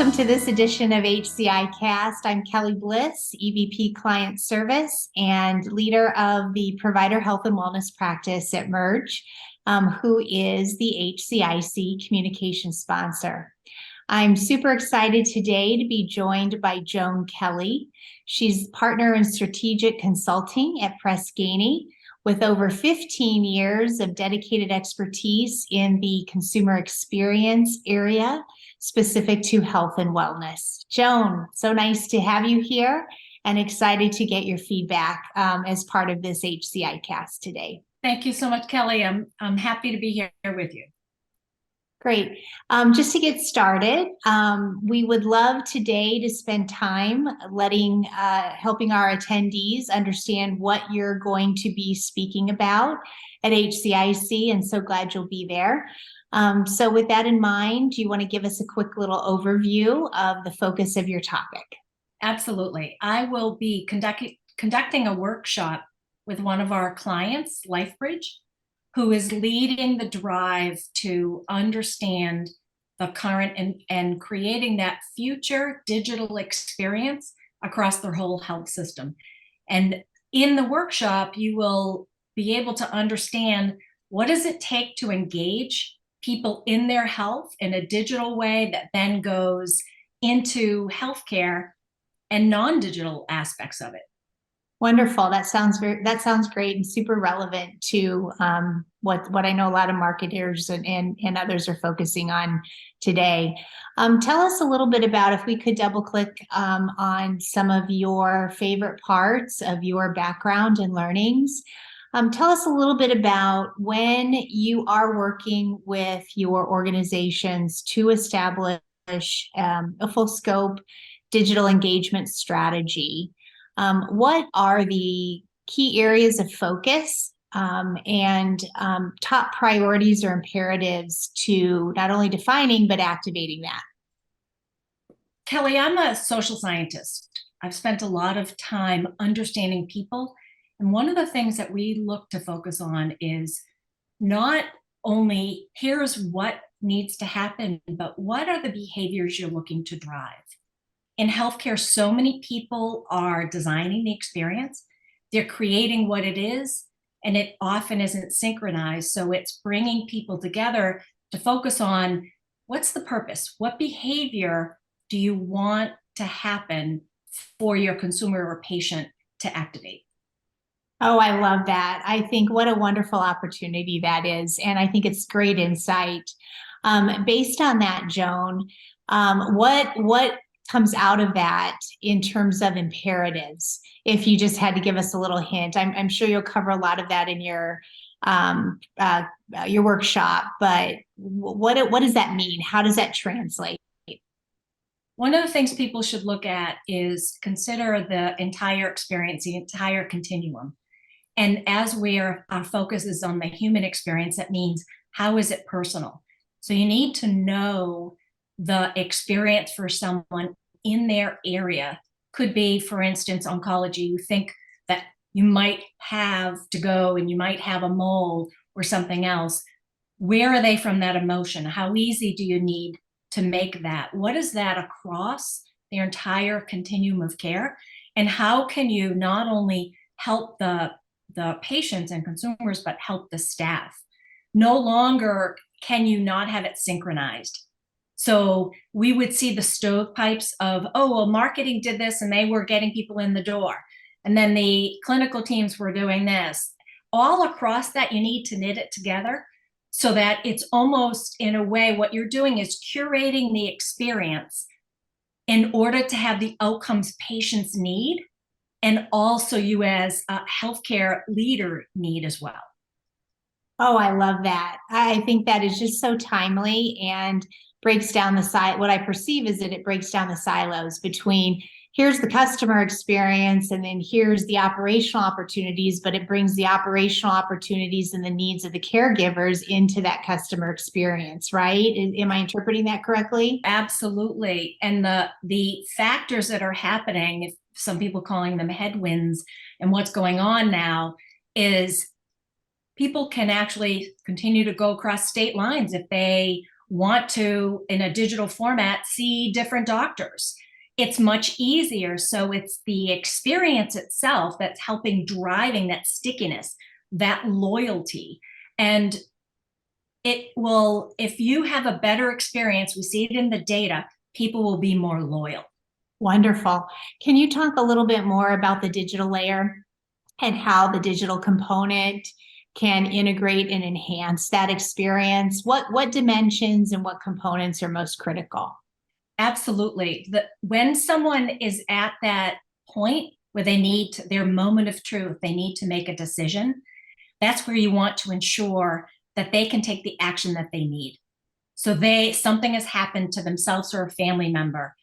Welcome to this edition of HCI Cast. I'm Kellie Bliss, EVP Client Service and leader of the Provider Health and Wellness practice at Merge, who is the HCIC communication sponsor. I'm super excited today to be joined by Joan Kellie. She's partner in strategic consulting at Press Ganey, with over 15 years of dedicated expertise in the consumer experience area specific to health and wellness. Joan, so nice to have you here and excited to get your feedback as part of this HCI cast today. Thank you so much, Kellie. I'm happy to be here with you. Great. Just to get started, we would love today to spend time helping our attendees understand what you're going to be speaking about at HCIC, and so glad you'll be there. So with that in mind, do you want to give us a quick little overview of the focus of your topic? Absolutely. I will be conducting a workshop with one of our clients, LifeBridge, who is leading the drive to understand the current and creating that future digital experience across their whole health system. And in the workshop, you will be able to understand what does it take to engage people in their health in a digital way that then goes into healthcare and non-digital aspects of it. Wonderful. That sounds great and super relevant to what I know a lot of marketers and others are focusing on today. Tell us a little bit about, if we could double click on some of your favorite parts of your background and learnings. Tell us a little bit about when you are working with your organizations to establish a full scope digital engagement strategy. What are the key areas of focus and top priorities or imperatives to not only defining, but activating that? Kellie, I'm a social scientist. I've spent a lot of time understanding people. And one of the things that we look to focus on is not only here's what needs to happen, but what are the behaviors you're looking to drive? In healthcare, so many people are designing the experience. They're creating what it is, and it often isn't synchronized. So it's bringing people together to focus on what's the purpose? What behavior do you want to happen for your consumer or patient to activate? Oh, I love that. I think what a wonderful opportunity that is. And I think it's great insight. Based on that, Joan, what comes out of that in terms of imperatives? If you just had to give us a little hint, I'm sure you'll cover a lot of that in your workshop, but what does that mean? How does that translate? One of the things people should look at is consider the entire experience, the entire continuum. And as our focus is on the human experience, that means how is it personal? So you need to know the experience for someone in their area. Could be, for instance, oncology. You think that you might have to go and you might have a mole or something else. Where are they from that emotion? How easy do you need to make that? What is that across their entire continuum of care? And how can you not only help the patients and consumers, but help the staff? No longer can you not have it synchronized. So we would see the stovepipes of, oh, well, marketing did this and they were getting people in the door. And then the clinical teams were doing this. All across that, you need to knit it together so that it's almost, in a way, what you're doing is curating the experience in order to have the outcomes patients need, and also you as a healthcare leader need as well. Oh, I love that. I think that is just so timely and breaks down what I perceive is that it breaks down the silos between here's the customer experience and then here's the operational opportunities, but it brings the operational opportunities and the needs of the caregivers into that customer experience, right? Am I interpreting that correctly? Absolutely. And the factors that are happening, if some people calling them headwinds, and what's going on now is people can actually continue to go across state lines if they want to, in a digital format, see different doctors. It's much easier. So it's the experience itself that's helping driving that stickiness, that loyalty. And it will, if you have a better experience, we see it in the data, people will be more loyal. Wonderful. Can you talk a little bit more about the digital layer and how the digital component can integrate and enhance that experience? What dimensions and what components are most critical? Absolutely. When someone is at that point where they need their moment of truth, they need to make a decision, that's where you want to ensure that they can take the action that they need. So something has happened to themselves or a family member.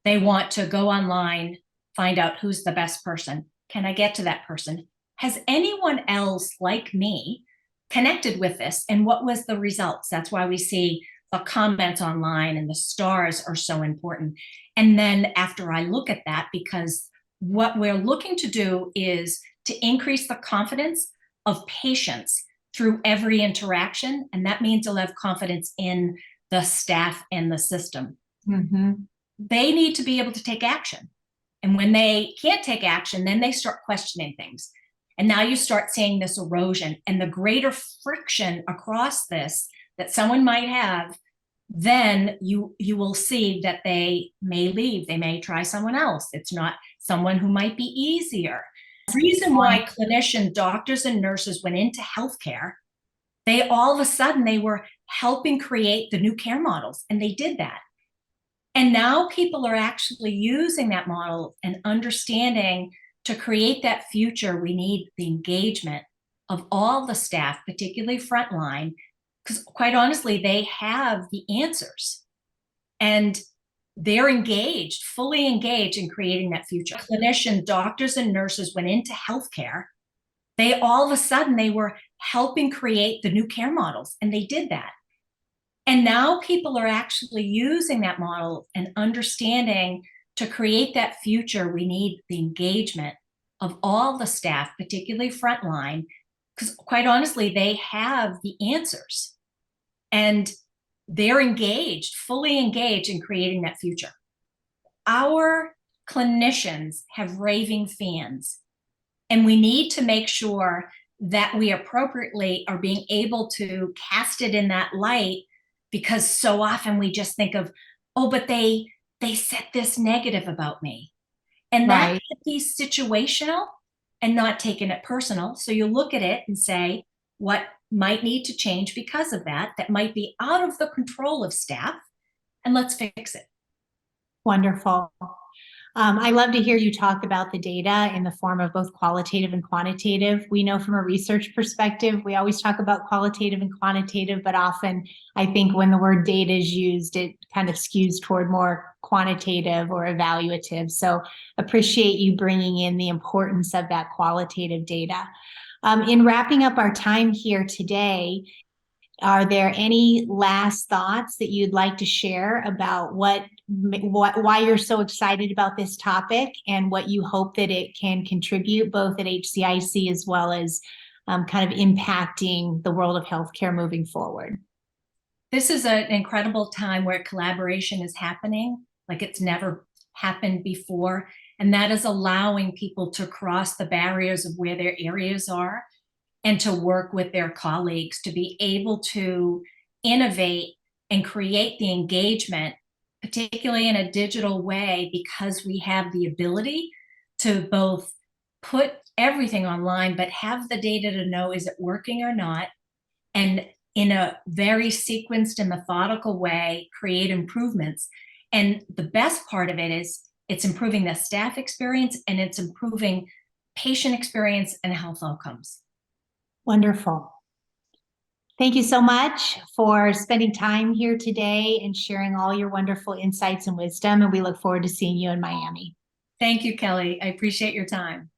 They want to go online, find out who's the best person. Can I get to that person? Has anyone else like me connected with this? And what was the results? That's why we see the comments online and the stars are so important. And then after I look at that, because what we're looking to do is to increase the confidence of patients through every interaction. And that means they'll have confidence in the staff and the system. Mm-hmm. They need to be able to take action. And when they can't take action, then they start questioning things. And now you start seeing this erosion and the greater friction across this that someone might have, then you will see that they may leave. They may try someone else. It's not someone who might be easier. The reason why clinicians, doctors, and nurses went into healthcare, they all of a sudden, they were helping create the new care models, and they did that. And now people are actually using that model and understanding to create that future. We need the engagement of all the staff, particularly frontline, because quite honestly, they have the answers and they're engaged, fully engaged in creating that future. Clinicians, doctors, and nurses went into healthcare. They all of a sudden, they were helping create the new care models, and they did that. And now people are actually using that model and understanding to create that future. We need the engagement of all the staff, particularly frontline, because quite honestly, they have the answers and they're engaged, fully engaged in creating that future. Our clinicians have raving fans, and we need to make sure that we appropriately are being able to cast it in that light, because so often we just think of, oh, but they said this negative about me. And that Right. can be situational and not taking it personal. So you look at it and say, what might need to change because of that, that might be out of the control of staff, and let's fix it. Wonderful. I love to hear you talk about the data in the form of both qualitative and quantitative. We know from a research perspective, we always talk about qualitative and quantitative, but often I think when the word data is used, it kind of skews toward more quantitative or evaluative. So appreciate you bringing in the importance of that qualitative data. In wrapping up our time here today, are there any last thoughts that you'd like to share about why you're so excited about this topic and what you hope that it can contribute both at HCIC as well as kind of impacting the world of healthcare moving forward? This is an incredible time where collaboration is happening like it's never happened before. And that is allowing people to cross the barriers of where their areas are and to work with their colleagues to be able to innovate and create the engagement, particularly in a digital way, because we have the ability to both put everything online, but have the data to know, is it working or not? And in a very sequenced and methodical way, create improvements. And the best part of it is it's improving the staff experience and it's improving patient experience and health outcomes. Wonderful. Thank you so much for spending time here today and sharing all your wonderful insights and wisdom. And we look forward to seeing you in Miami. Thank you, Kelly. I appreciate your time.